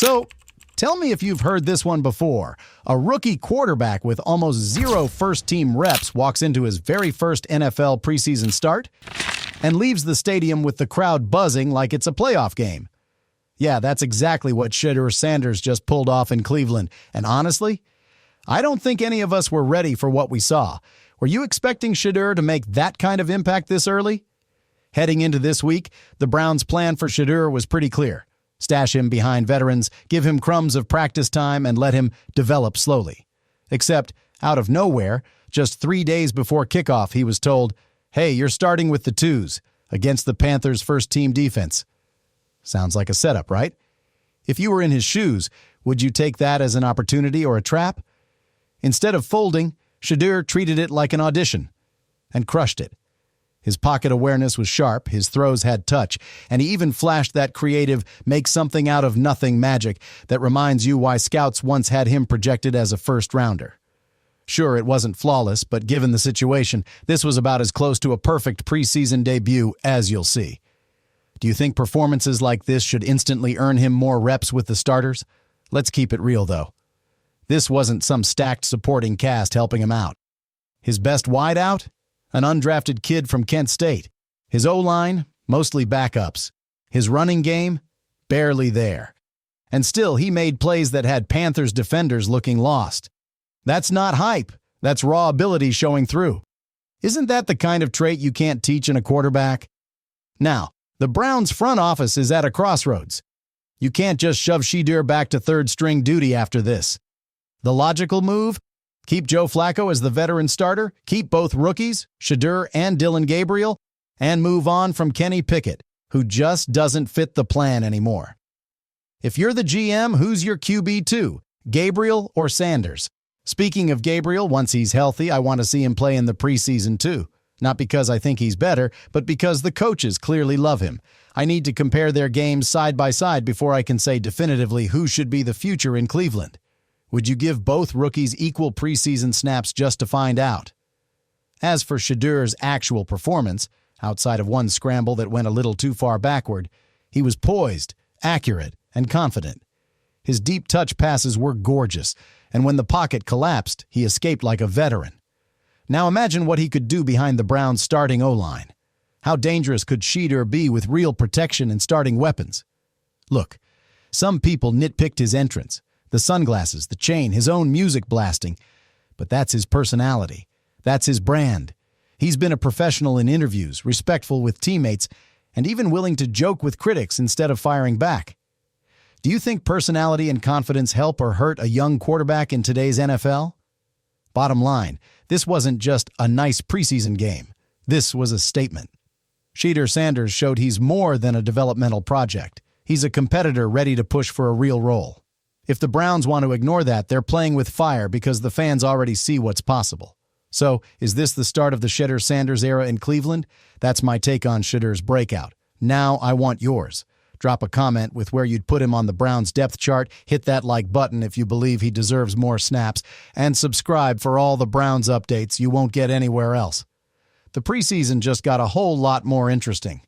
So, tell me if you've heard this one before. A rookie quarterback with almost zero first-team reps walks into his very first NFL preseason start and leaves the stadium with the crowd buzzing like it's a playoff game. Yeah, that's exactly what Shedeur Sanders just pulled off in Cleveland. And honestly, I don't think any of us were ready for what we saw. Were you expecting Shedeur to make that kind of impact this early? Heading into this week, the Browns' plan for Shedeur was pretty clear. Stash him behind veterans, give him crumbs of practice time, and let him develop slowly. Except, out of nowhere, just 3 days before kickoff, he was told, "Hey, you're starting with the twos against the Panthers' first-team defense." Sounds like a setup, right? If you were in his shoes, would you take that as an opportunity or a trap? Instead of folding, Shedeur treated it like an audition and crushed it. His pocket awareness was sharp, his throws had touch, and he even flashed that creative make-something-out-of-nothing magic that reminds you why scouts once had him projected as a first-rounder. Sure, it wasn't flawless, but given the situation, this was about as close to a perfect preseason debut as you'll see. Do you think performances like this should instantly earn him more reps with the starters? Let's keep it real, though. This wasn't some stacked supporting cast helping him out. His best wideout? An undrafted kid from Kent State. His O-line? Mostly backups. His running game? Barely there. And still, he made plays that had Panthers defenders looking lost. That's not hype. That's raw ability showing through. Isn't that the kind of trait you can't teach in a quarterback? Now, the Browns' front office is at a crossroads. You can't just shove Shedeur back to third-string duty after this. The logical move? Keep Joe Flacco as the veteran starter, keep both rookies, Shedeur and Dillon Gabriel, and move on from Kenny Pickett, who just doesn't fit the plan anymore. If you're the GM, who's your QB2, Gabriel or Sanders? Speaking of Gabriel, once he's healthy, I want to see him play in the preseason too. Not because I think he's better, but because the coaches clearly love him. I need to compare their games side by side before I can say definitively who should be the future in Cleveland. Would you give both rookies equal preseason snaps just to find out? As for Shedeur's actual performance, outside of one scramble that went a little too far backward, he was poised, accurate, and confident. His deep touch passes were gorgeous, and when the pocket collapsed, he escaped like a veteran. Now imagine what he could do behind the Browns' starting O-line. How dangerous could Shedeur be with real protection and starting weapons? Look, some people nitpicked his entrance, the sunglasses, the chain, his own music blasting, but that's his personality. That's his brand. He's been a professional in interviews, respectful with teammates, and even willing to joke with critics instead of firing back. Do you think personality and confidence help or hurt a young quarterback in today's NFL? Bottom line, this wasn't just a nice preseason game. This was a statement. Shedeur Sanders showed he's more than a developmental project. He's a competitor ready to push for a real role. If the Browns want to ignore that, they're playing with fire because the fans already see what's possible. So, is this the start of the Shedeur Sanders era in Cleveland? That's my take on Shedeur's breakout. Now I want yours. Drop a comment with where you'd put him on the Browns depth chart, hit that like button if you believe he deserves more snaps, and subscribe for all the Browns updates you won't get anywhere else. The preseason just got a whole lot more interesting.